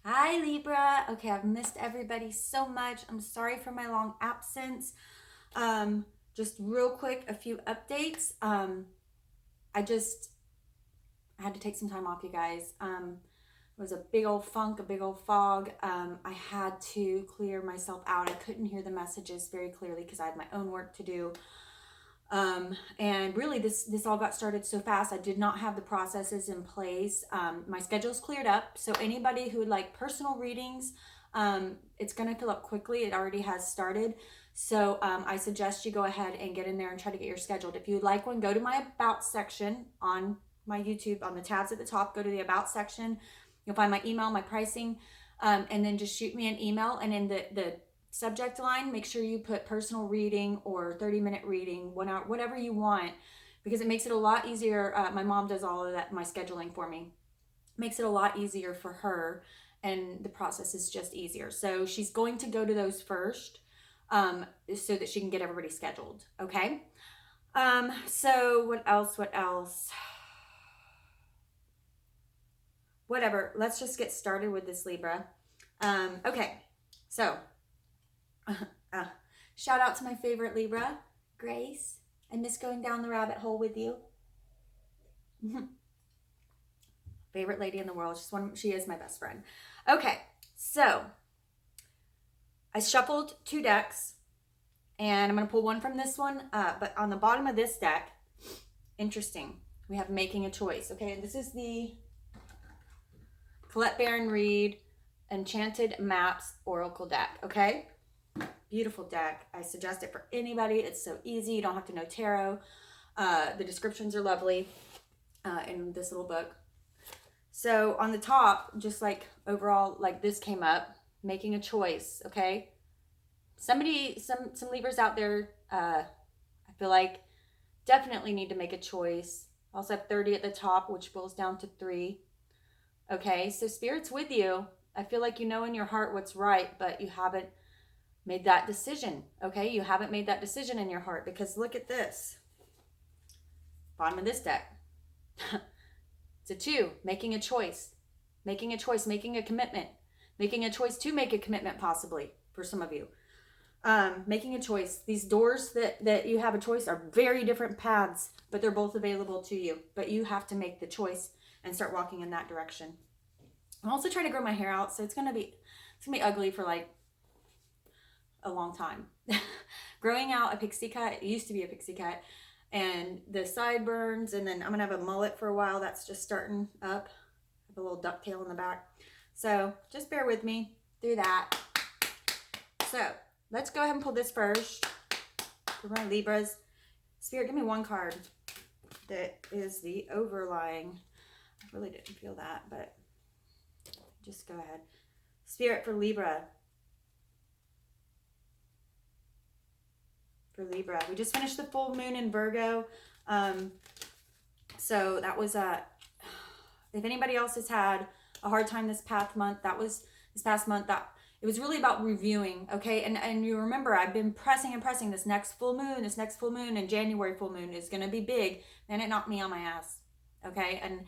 Hi Libra. Okay, I've missed everybody so much. I'm sorry for my long absence. Just real quick, a few updates. I had to take some time off, you guys. It was a big old funk, a big old fog. I had to clear myself out. I couldn't hear the messages very clearly because I had my own work to do. And really this all got started so fast. I did not have the processes in place. My schedule's cleared up. So anybody who would like personal readings, it's going to fill up quickly. It already has started. So I suggest you go ahead and get in there and try to get yours scheduled. If you'd like one, go to my About section on my YouTube, on the tabs at the top, go to the About section. You'll find my email, my pricing, and then just shoot me an email. And in the subject line, make sure you put personal reading or 30-minute reading, 1 hour, whatever you want, because it makes it a lot easier. My mom does all of that, my scheduling for me. Makes it a lot easier for her, and the process is just easier. So she's going to go to those first, so that she can get everybody scheduled. Okay. So what else? Whatever. Let's just get started with this, Libra. Okay. So shout out to my favorite Libra, Grace. I miss going down the rabbit hole with you. Favorite lady in the world. She is my best friend. Okay, so I shuffled 2 decks, and I'm going to pull one from this one. But on the bottom of this deck, interesting, we have Making a Choice. Okay, and this is the Colette Baron Reed Enchanted Maps Oracle deck. Okay, beautiful deck. I suggest it for anybody. It's so easy. You don't have to know tarot. The descriptions are lovely in this little book. So on the top, just like overall, like this came up, making a choice. Okay, some Libras out there, I feel like definitely need to make a choice. I also have 30 at the top, which boils down to 3. Okay, so Spirit's with you. I feel like you know in your heart what's right, but you haven't made that decision. Okay, you haven't made that decision in your heart, because look at this. Bottom of this deck. It's a 2, making a choice, making a commitment, making a choice to make a commitment, possibly for some of you. Making a choice. These doors that you have a choice are very different paths, but they're both available to you. But you have to make the choice and start walking in that direction. I'm also trying to grow my hair out, so it's gonna be ugly for like a long time. Growing out a pixie cut, it used to be a pixie cut, and the sideburns, and then I'm gonna have a mullet for a while. That's just starting up. I have a little ducktail in the back, so just bear with me through that. So let's go ahead and pull this first for my Libras. Spirit, give me one card that is the overlying. I really didn't feel that, but just go ahead. Spirit for Libra. For Libra, we just finished the full moon in Virgo. So that was if anybody else has had a hard time this past month, that it was really about reviewing. Okay, and you remember, I've been pressing this next full moon and January full moon is going to be big, and it knocked me on my ass. Okay, and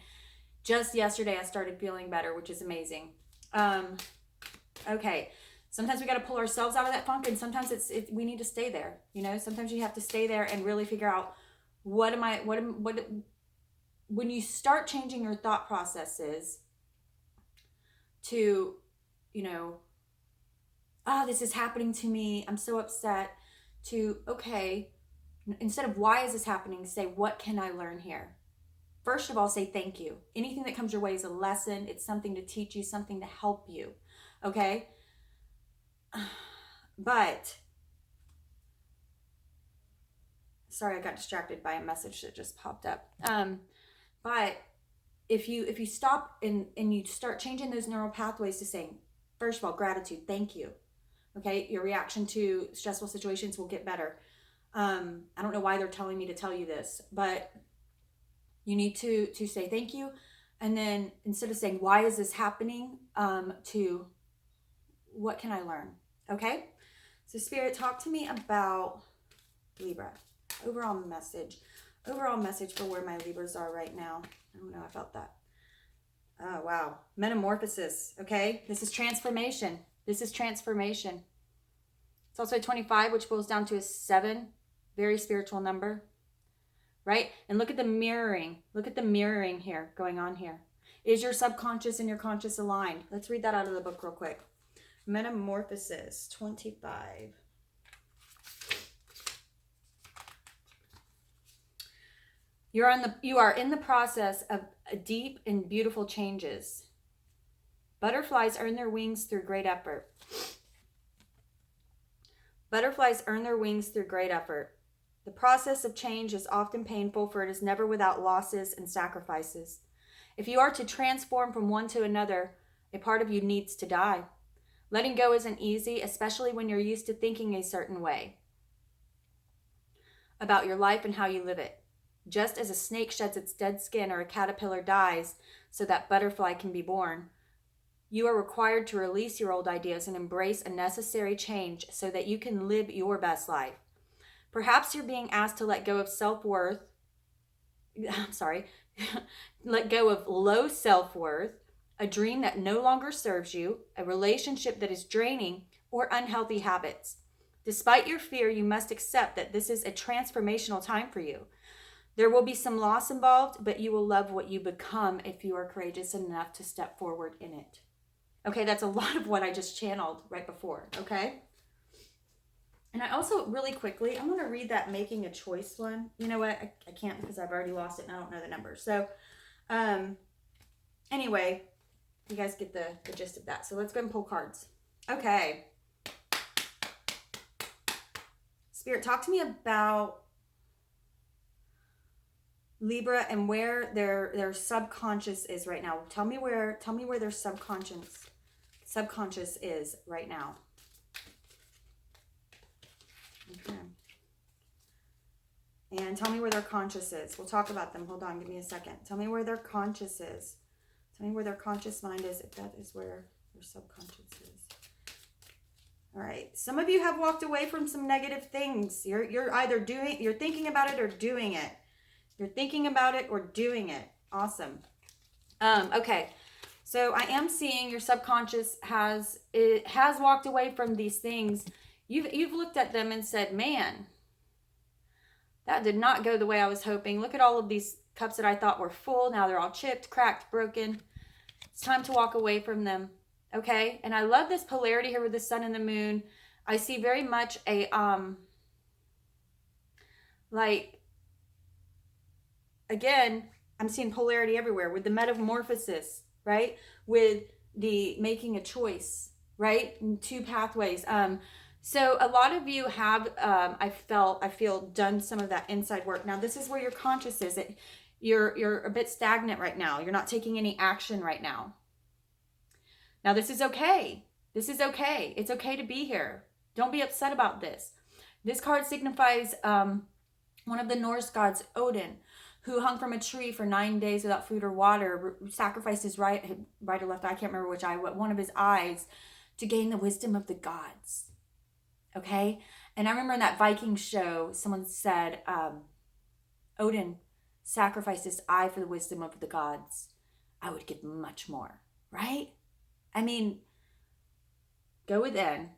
just yesterday I started feeling better, which is amazing. Okay, sometimes we got to pull ourselves out of that funk, and sometimes we need to stay there. You know, sometimes you have to stay there and really figure out when you start changing your thought processes to, you know, this is happening to me, I'm so upset, to, okay, instead of why is this happening, say, what can I learn here? First of all, say thank you. Anything that comes your way is a lesson. It's something to teach you, something to help you. Okay? But sorry, I got distracted by a message that just popped up. But if you stop and you start changing those neural pathways to saying, first of all, gratitude, thank you. Okay, your reaction to stressful situations will get better. I don't know why they're telling me to tell you this, but you need to say thank you, and then instead of saying why is this happening, to what can I learn? Okay, so Spirit, talk to me about Libra. Overall message for where my Libras are right now. I don't know, I felt that. Oh, wow. Metamorphosis. Okay. This is transformation. This is transformation. It's also 25, which boils down to a 7. Very spiritual number. Right? And look at the mirroring. Look at the mirroring here going on here. Is your subconscious and your conscious aligned? Let's read that out of the book real quick. Metamorphosis 25. You are in the process of deep and beautiful changes. Butterflies earn their wings through great effort. Butterflies earn their wings through great effort. The process of change is often painful, for it is never without losses and sacrifices. If you are to transform from one to another, a part of you needs to die. Letting go isn't easy, especially when you're used to thinking a certain way about your life and how you live it. Just as a snake sheds its dead skin or a caterpillar dies so that butterfly can be born, you are required to release your old ideas and embrace a necessary change so that you can live your best life. Perhaps you're being asked to let go of let go of low self-worth, a dream that no longer serves you, a relationship that is draining, or unhealthy habits. Despite your fear, you must accept that this is a transformational time for you. There will be some loss involved, but you will love what you become if you are courageous enough to step forward in it. Okay, that's a lot of what I just channeled right before, okay? And I also, really quickly, I'm going to read that making a choice one. You know what? I can't because I've already lost it and I don't know the number. So, anyway, you guys get the gist of that. So let's go and pull cards. Okay. Spirit, talk to me about Libra and where their subconscious is right now. Tell me where their subconscious is right now. Okay. And tell me where their conscious is. We'll talk about them. Hold on, give me a second. Tell me where their conscious is. Tell me where their conscious mind is, if that is where their subconscious is. All right. Some of you have walked away from some negative things. You're either you're thinking about it or doing it. You're thinking about it or doing it. Awesome. Okay. So I am seeing your subconscious has walked away from these things. You've looked at them and said, man, that did not go the way I was hoping. Look at all of these cups that I thought were full. Now they're all chipped, cracked, broken. It's time to walk away from them. Okay. And I love this polarity here with the sun and the moon. I see very much a, again, I'm seeing polarity everywhere with the metamorphosis, right? With the making a choice, right? And 2 pathways. So a lot of you have, I feel done some of that inside work. Now this is where your conscious is. You're a bit stagnant right now. You're not taking any action right now. Now this is okay. This is okay. It's okay to be here. Don't be upset about this. This card signifies one of the Norse gods, Odin, who hung from a tree for 9 days without food or water, sacrificed his right or left eye, I can't remember which eye, but one of his eyes to gain the wisdom of the gods. Okay? And I remember in that Viking show, someone said, Odin sacrificed his eye for the wisdom of the gods. I would give much more, right? I mean, go within.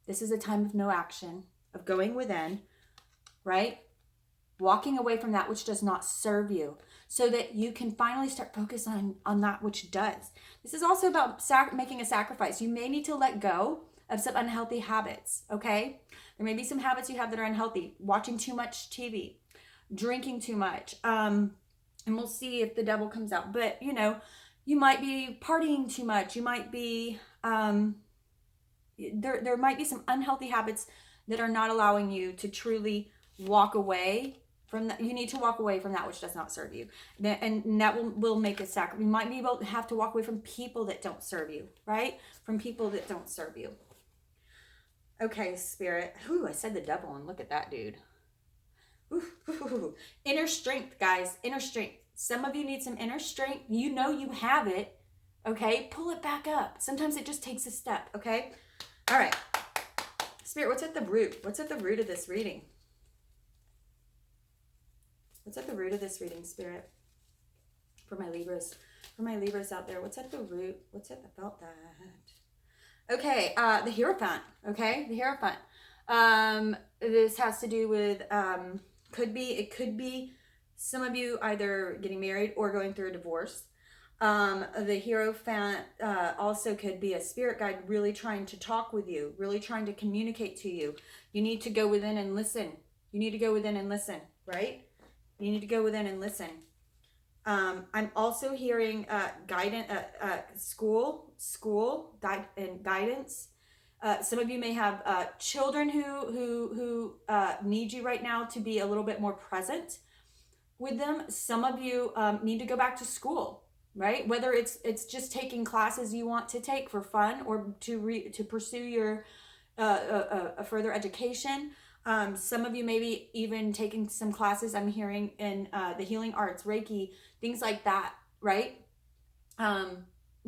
This is a time of no action, of going within, right? Walking away from that which does not serve you so that you can finally start focusing on that which does. This is also about making a sacrifice. You may need to let go of some unhealthy habits, okay? There may be some habits you have that are unhealthy. Watching too much TV, drinking too much, and we'll see if the devil comes out. But, you know, you might be partying too much. You might be, there might be some unhealthy habits that are not allowing you to truly walk away from that. You need to walk away from that which does not serve you. And that will make a sacrifice. You might be able to have to walk away from people that don't serve you, right? From people that don't serve you. Okay, Spirit. Ooh, I said the devil, and look at that dude. Ooh. Inner strength, guys. Inner strength. Some of you need some inner strength. You know you have it. Okay? Pull it back up. Sometimes it just takes a step. Okay? All right. Spirit, what's at the root? What's at the root of this reading? What's at the root of this reading, Spirit? For my Libras out there, what's at the root? What's at the felt that? Okay, the Hierophant. Okay, the Hierophant. This has to do with it could be some of you either getting married or going through a divorce. The Hierophant also could be a spirit guide really trying to talk with you, really trying to communicate to you. You need to go within and listen. You need to go within and listen, right? You need to go within and listen. I'm also hearing guidance, and guidance. Some of you may have children who need you right now to be a little bit more present with them. Some of you need to go back to school, right? Whether it's just taking classes you want to take for fun or to pursue your a further education. Some of you maybe even taking some classes I'm hearing in the healing arts, Reiki, things like that, right?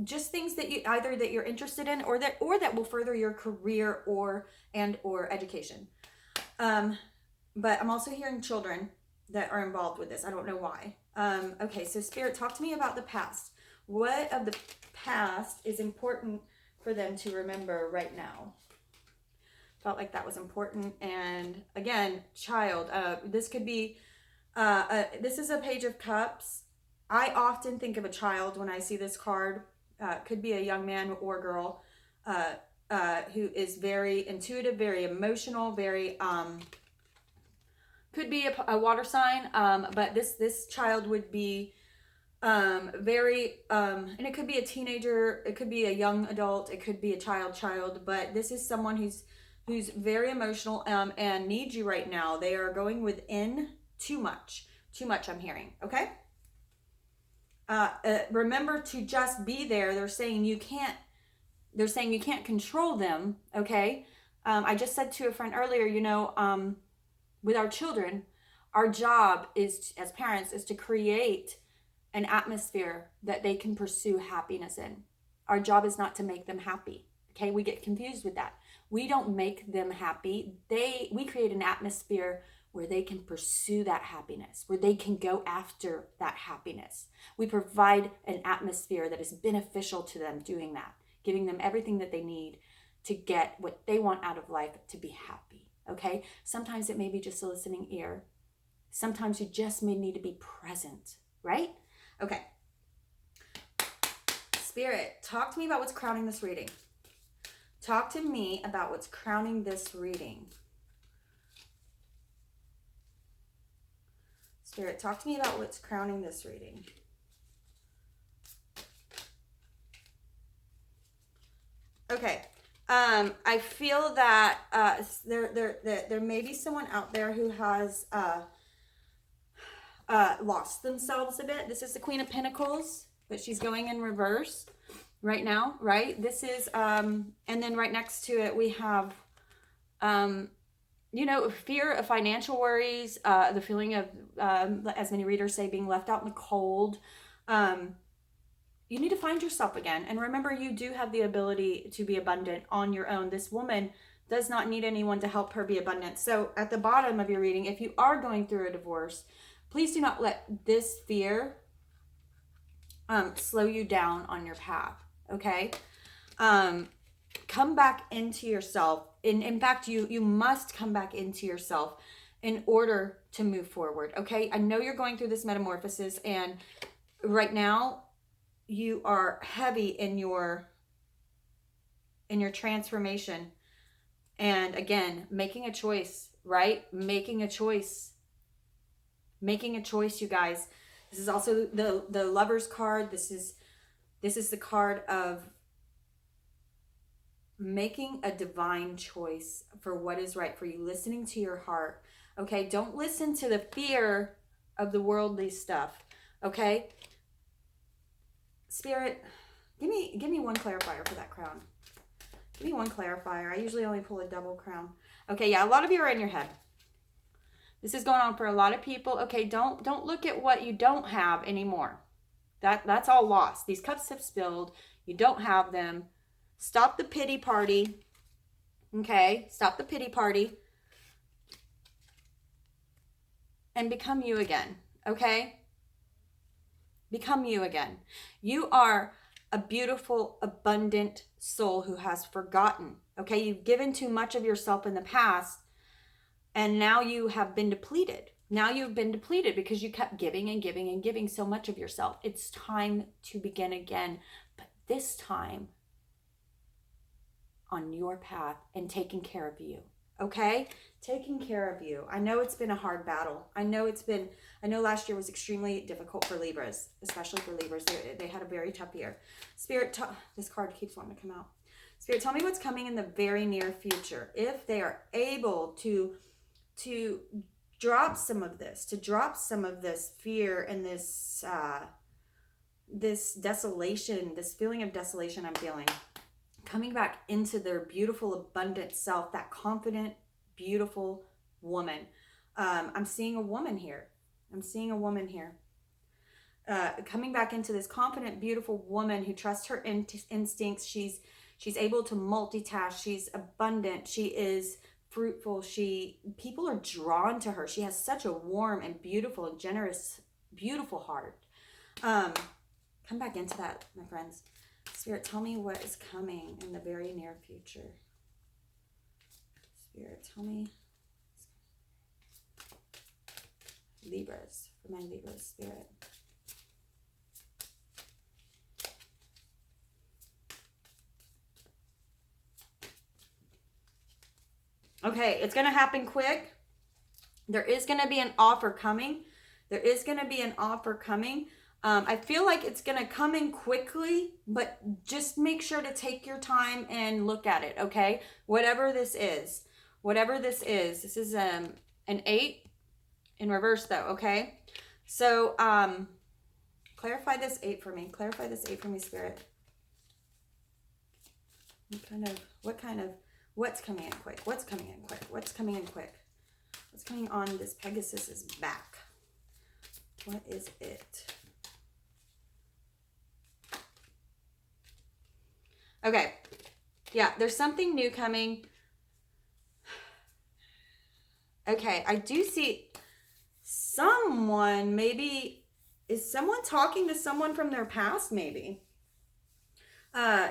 Just things that you either that you're interested in or that will further your career or education. But I'm also hearing children that are involved with this. I don't know why. Okay, so Spirit, talk to me about the past. What of the past is important for them to remember right now? Felt like that was important. And again, child, this could be, this is a Page of Cups. I often think of a child when I see this card. Could be a young man or girl who is very intuitive, very emotional, very, could be a water sign, but this child would be very, and it could be a teenager, it could be a young adult, it could be a child, but this is someone who's very emotional and needs you right now. They are going within too much I'm hearing, okay? Remember to just be there. They're saying you can't control them, okay? I just said to a friend earlier, with our children, our job is, as parents, is to create an atmosphere that they can pursue happiness in. Our job is not to make them happy, okay? We get confused with that. We don't make them happy. We create an atmosphere where they can pursue that happiness, where they can go after that happiness. We provide an atmosphere that is beneficial to them doing that, giving them everything that they need to get what they want out of life to be happy, okay? Sometimes it may be just a listening ear. Sometimes you just may need to be present, right? Okay. Spirit, talk to me about what's crowning this reading. Talk to me about what's crowning this reading. Spirit, talk to me about what's crowning this reading. Okay. I feel that there may be someone out there who has lost themselves a bit. This is the Queen of Pentacles, but she's going in reverse right now, right? This is, and then right next to it, we have, fear of financial worries, the feeling of, as many readers say, being left out in the cold. You need to find yourself again. And remember, you do have the ability to be abundant on your own. This woman does not need anyone to help her be abundant. So at the bottom of your reading, if you are going through a divorce, please do not let this fear slow you down on your path, okay? Come back into yourself. In fact, you must come back into yourself in order to move forward, okay? I know you're going through this metamorphosis, and right now you are heavy in your transformation. And again, making a choice, right? Making a choice, you guys. This is also the Lover's card. This is the card of making a divine choice for what is right for you, listening to your heart. Okay, don't listen to the fear of the worldly stuff. Okay, Spirit, give me one clarifier for that crown. Give me one clarifier. I usually only pull a double crown. Okay, yeah, a lot of you are in your head. This is going on for a lot of people. Okay, don't look at what you don't have anymore. That's all lost. These cups have spilled. You don't have them. Stop the pity party. Okay, stop the pity party. And become you again. Okay? Become you again. You are a beautiful, abundant soul who has forgotten. Okay, you've given too much of yourself in the past, and now you have been depleted. Now you've been depleted because you kept giving and giving and giving so much of yourself. It's time to begin again, but this time on your path and taking care of you. Okay? Taking care of you. I know it's been a hard battle. I know last year was extremely difficult for Libras, especially for Libras. They had a very tough year. Spirit, this card keeps wanting to come out. Spirit, tell me what's coming in the very near future. If they are able to drop some of this, fear and this desolation, this feeling of desolation I'm feeling, coming back into their beautiful, abundant self, that confident, beautiful woman. I'm seeing a woman here. Coming back into this confident, beautiful woman who trusts her instincts. She's able to multitask. She's abundant. She is fruitful. People are drawn to her. She has such a warm and beautiful and generous, beautiful heart. Come back into that, my friends. Spirit, tell me what is coming in the very near future. Spirit, tell me. Libras, for my Libras, Spirit. Okay, it's going to happen quick. There is going to be an offer coming. I feel like it's going to come in quickly, but just make sure to take your time and look at it, okay? Whatever this is. This is an 8 in reverse though, okay? So, clarify this 8 for me. Spirit. What's coming in quick? What's coming on this Pegasus's back? What is it? Okay. Yeah, there's something new coming. Okay, I do see someone, maybe, is someone talking to someone from their past, maybe?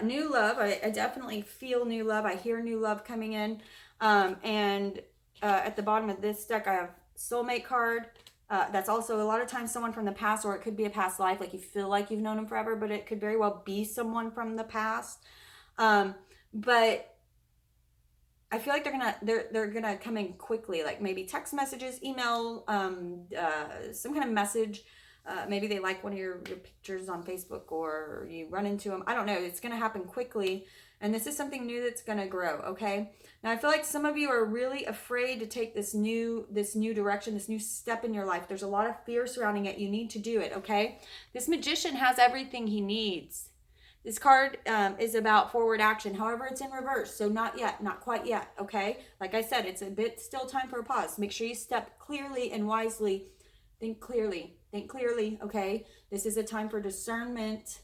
New love. I definitely feel new love. I hear new love coming in. And at the bottom of this deck, I have soulmate card. That's also a lot of times someone from the past, or it could be a past life. Like you feel like you've known them forever, but it could very well be someone from the past. But I feel like they're gonna come in quickly, like maybe text messages, email, some kind of message. Maybe they like one of your pictures on Facebook, or you run into them. I don't know. It's gonna happen quickly, and this is something new that's gonna grow. Okay. Now I feel like some of you are really afraid to take this new direction, this new step in your life. There's a lot of fear surrounding it. You need to do it. Okay. This magician has everything he needs. This card is about forward action. However, it's in reverse. So not yet, not quite yet. Okay. Like I said, it's a bit still time for a pause. Make sure you step clearly and wisely. Think clearly. Okay. This is a time for discernment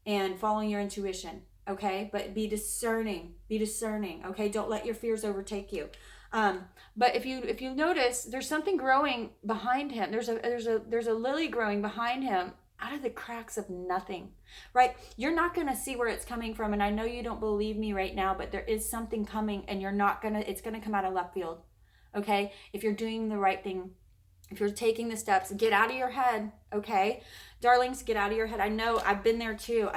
and following your intuition. Okay. But be discerning. Okay. Don't let your fears overtake you. But if you notice, there's something growing behind him. There's a lily growing behind him out of the cracks of nothing, right? You're not going to see where it's coming from. And I know you don't believe me right now, but there is something coming, and it's going to come out of left field. Okay. If you're doing the right thing, if you're taking the steps, get out of your head. Okay. Darlings, get out of your head. I know I've been there too.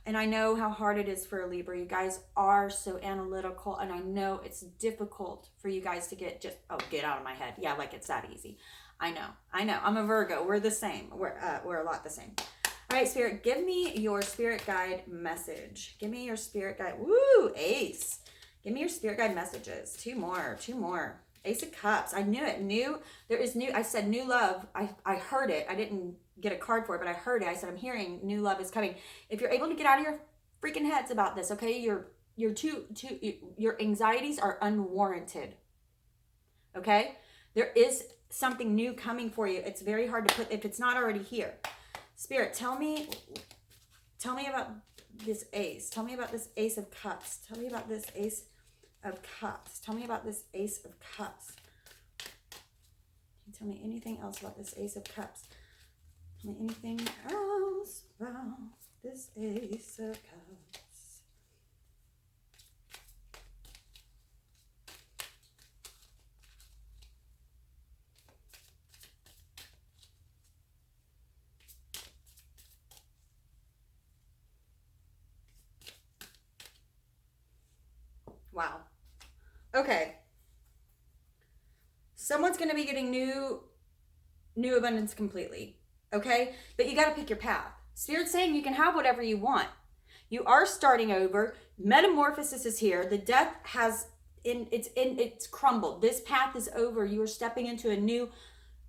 And I know how hard it is for a Libra. You guys are so analytical, and I know it's difficult for you guys to get out of my head. Yeah, like it's that easy. I know. I'm a Virgo. We're the same. We're a lot the same. All right, Spirit, give me your spirit guide message. Give me your spirit guide. Woo, Ace. Give me your spirit guide messages. Two more. Ace of Cups. I knew it. There is new. I said new love. I heard it. I didn't get a card for it, but I heard it. I said I'm hearing new love is coming. If you're able to get out of your freaking heads about this, okay? Your anxieties are unwarranted. Okay? There is something new coming for you. It's very hard to put if it's not already here. Spirit, tell me about this ace. Tell me about this Ace of Cups. Tell me about this Ace of Cups. Tell me anything else about this Ace of Cups. Tell me anything else about this Ace of Cups. Wow. Okay. Someone's going to be getting new abundance completely. Okay? But you got to pick your path. Spirit's saying you can have whatever you want. You are starting over. Metamorphosis is here. The death it's crumbled. This path is over. You are stepping into a new,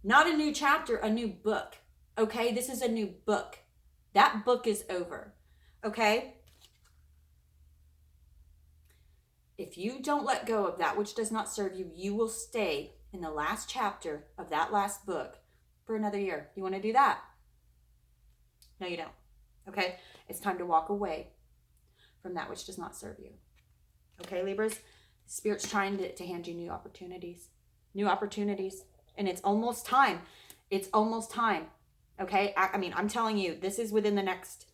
not a new chapter, a new book. Okay? This is a new book. That book is over. Okay? If you don't let go of that which does not serve you, you will stay in the last chapter of that last book for another year. You want to do that? No, you don't. Okay? It's time to walk away from that which does not serve you. Okay, Libras? Spirit's trying to hand you new opportunities. New opportunities. And it's almost time. It's almost time. Okay? I mean, I'm telling you, this is within the next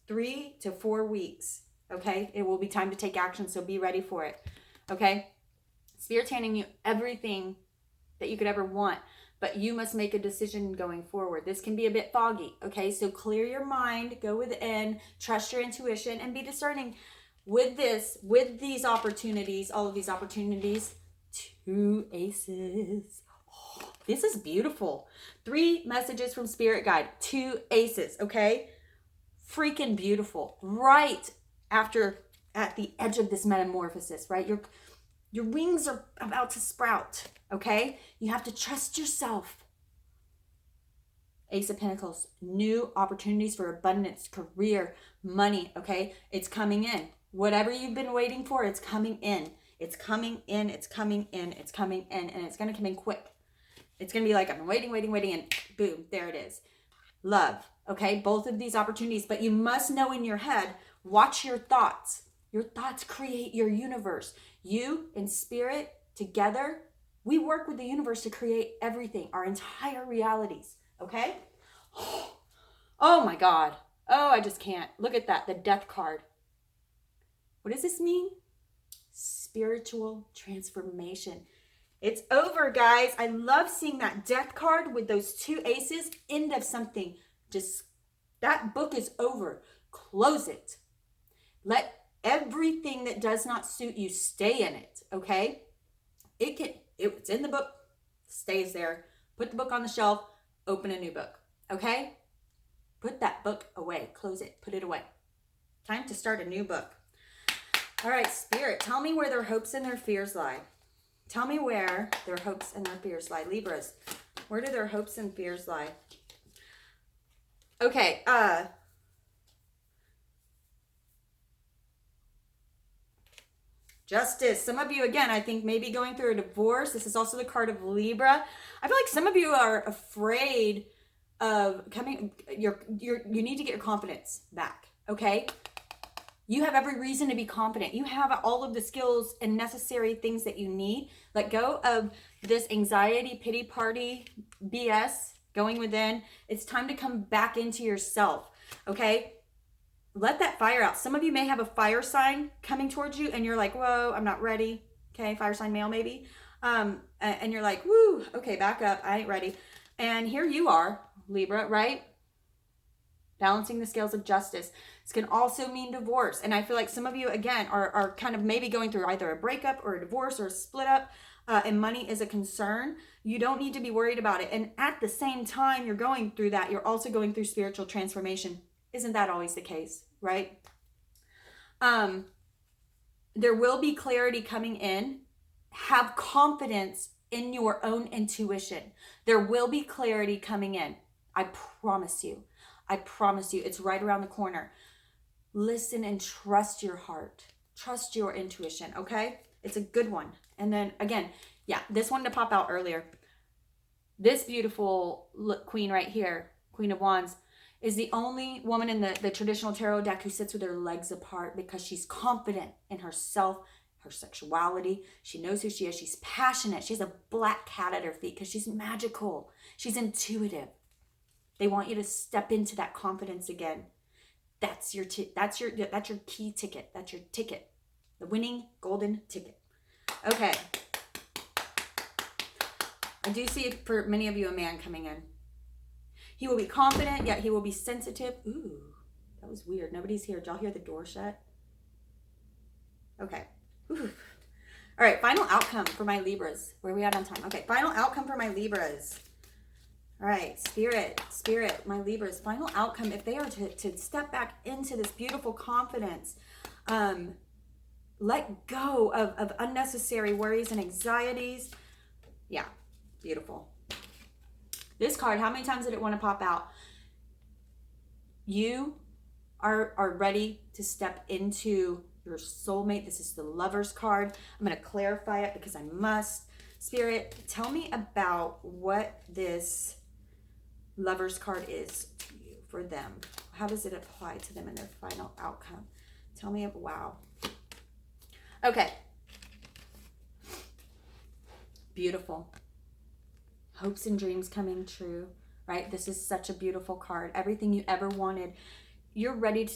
3 to 4 weeks. Okay? It will be time to take action, so be ready for it. Okay? Spirit's handing you everything that you could ever want, but you must make a decision going forward. This can be a bit foggy, okay? So clear your mind, go within, trust your intuition, and be discerning with these opportunities, all of these opportunities. 2 aces. Oh, this is beautiful. 3 messages from Spirit Guide, 2 aces, okay? Freaking beautiful. Right at the edge of this metamorphosis, right? Your wings are about to sprout, okay? You have to trust yourself. Ace of Pentacles, new opportunities for abundance, career, money, okay? It's coming in. Whatever you've been waiting for, it's coming in. It's coming in, it's coming in, it's coming in, and it's going to come in quick. It's going to be like, I've been waiting, and boom, there it is. Love, okay? Both of these opportunities, but you must know in your head, watch your thoughts. Your thoughts create your universe. You and Spirit together, we work with the universe to create everything, our entire realities, okay? Oh my God. Oh, I just can't. Look at that, the Death card. What does this mean? Spiritual transformation. It's over, guys. I love seeing that Death card with those 2 aces. End of something. Just, that book is over. Close it. Let everything that does not suit you stay in it, okay? It's in the book, stays there. Put the book on the shelf, open a new book, okay? Put that book away, close it, put it away. Time to start a new book. All right, Spirit, tell me where their hopes and their fears lie. Tell me where their hopes and their fears lie. Libras, where do their hopes and fears lie? Okay, Justice. Some of you, again, I think maybe going through a divorce. This is also the card of Libra. I feel like some of you are afraid of you need to get your confidence back, okay? You have every reason to be confident. You have all of the skills and necessary things that you need. Let go of this anxiety, pity party, BS, going within. It's time to come back into yourself, okay? Let that fire out. Some of you may have a fire sign coming towards you and you're like, whoa, I'm not ready. Okay, fire sign male maybe. And you're like, woo, okay, back up. I ain't ready. And here you are, Libra, right? Balancing the scales of justice. This can also mean divorce. And I feel like some of you, again, are kind of maybe going through either a breakup or a divorce or a split up, and money is a concern. You don't need to be worried about it. And at the same time you're going through that, you're also going through spiritual transformation. Isn't that always the case, right? There will be clarity coming in. Have confidence in your own intuition. There will be clarity coming in. I promise you. I promise you. It's right around the corner. Listen and trust your heart. Trust your intuition, okay? It's a good one. And then again, yeah, this one to pop out earlier. This beautiful queen right here, Queen of Wands, is the only woman in the traditional tarot deck who sits with her legs apart because she's confident in herself her sexuality. She knows who she is. She's passionate. She has a black cat at her feet because she's magical. She's intuitive. They want you to step into that confidence again. That's your key ticket. That's your ticket. The winning golden ticket. Okay. I do see, for many of you, a man coming in. He will be confident, yet he will be sensitive. Ooh, that was weird. Nobody's here. Did y'all hear the door shut? Okay. Ooh. All right, final outcome for my Libras. Where are we at on time? Okay, final outcome for my Libras. All right, Spirit, my Libras, final outcome, if they are to step back into this beautiful confidence, let go of unnecessary worries and anxieties. Yeah, beautiful. This card, how many times did it want to pop out? You are ready to step into your soulmate. This is the Lover's card. I'm going to clarify it because I must. Spirit, tell me about what this Lover's card is to you, for them. How does it apply to them in their final outcome? Tell me, wow. Okay. Beautiful. Hopes and dreams coming true, right? This is such a beautiful card. Everything you ever wanted, they're ready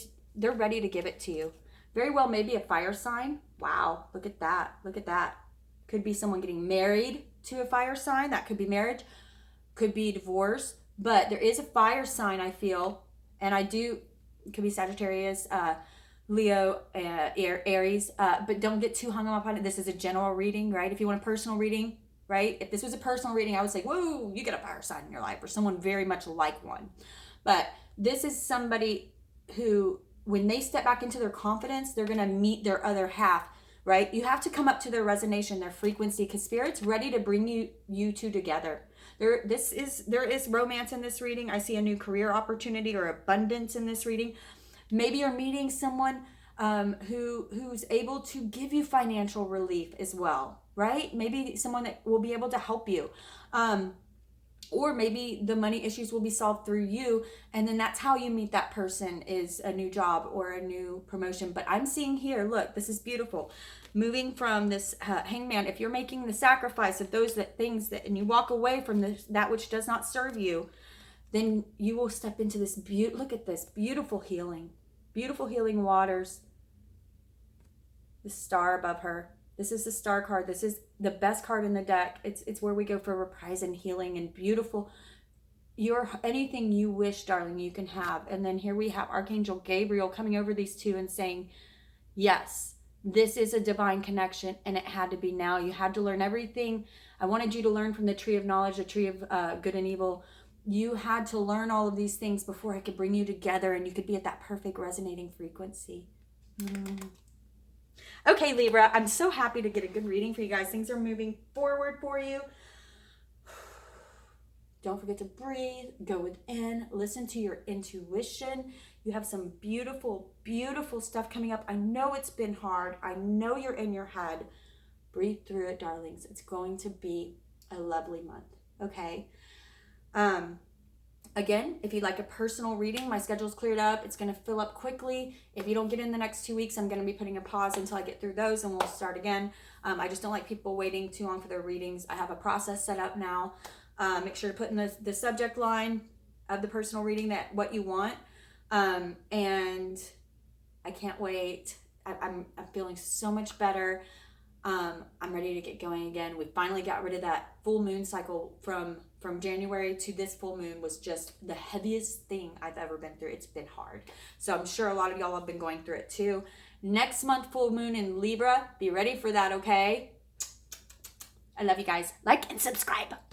to give it to you. Very well, maybe a fire sign. Wow, look at that. Look at that. Could be someone getting married to a fire sign. That could be marriage. Could be divorce. But there is a fire sign, I feel. And it could be Sagittarius, Leo, Aries. But don't get too hung up on it. This is a general reading, right? If you want a personal reading, right? If this was a personal reading, I would say, whoa, you get a fire sign in your life, or someone very much like one. But this is somebody who, when they step back into their confidence, they're going to meet their other half, right? You have to come up to their resonance, their frequency, because Spirit's ready to bring you two together. There is romance in this reading. I see a new career opportunity or abundance in this reading. Maybe you're meeting someone who's able to give you financial relief as well, right? Maybe someone that will be able to help you. Or maybe the money issues will be solved through you, and then that's how you meet that person, is a new job or a new promotion. But I'm seeing here, look, this is beautiful. Moving from this hangman, if you're making the sacrifice of things and you walk away from that which does not serve you, then you will step into this look at this beautiful healing waters. The star above her. This is the star card. This is the best card in the deck. It's where we go for reprise and healing and beautiful. Anything you wish, darling, you can have. And then here we have Archangel Gabriel coming over these two and saying, yes, this is a divine connection, and it had to be now. You had to learn everything. I wanted you to learn from the tree of knowledge, the tree of good and evil. You had to learn all of these things before I could bring you together, and you could be at that perfect resonating frequency. Okay, Libra, I'm so happy to get a good reading for you guys. Things are moving forward for you. Don't forget to breathe, go within, listen to your intuition. You have some beautiful, beautiful stuff coming up. I know it's been hard. I know you're in your head. Breathe through it, darlings. It's going to be a lovely month, okay? Again, if you'd like a personal reading, my schedule's cleared up. It's going to fill up quickly. If you don't get in the next 2 weeks, I'm going to be putting a pause until I get through those, and we'll start again. I just don't like people waiting too long for their readings. I have a process set up now. Make sure to put in the subject line of the personal reading what you want. And I can't wait. I'm feeling so much better. I'm ready to get going again. We finally got rid of that full moon cycle from January to this full moon was just the heaviest thing I've ever been through. It's been hard. So I'm sure a lot of y'all have been going through it too. Next month, full moon in Libra. Be ready for that, okay? I love you guys. Like and subscribe.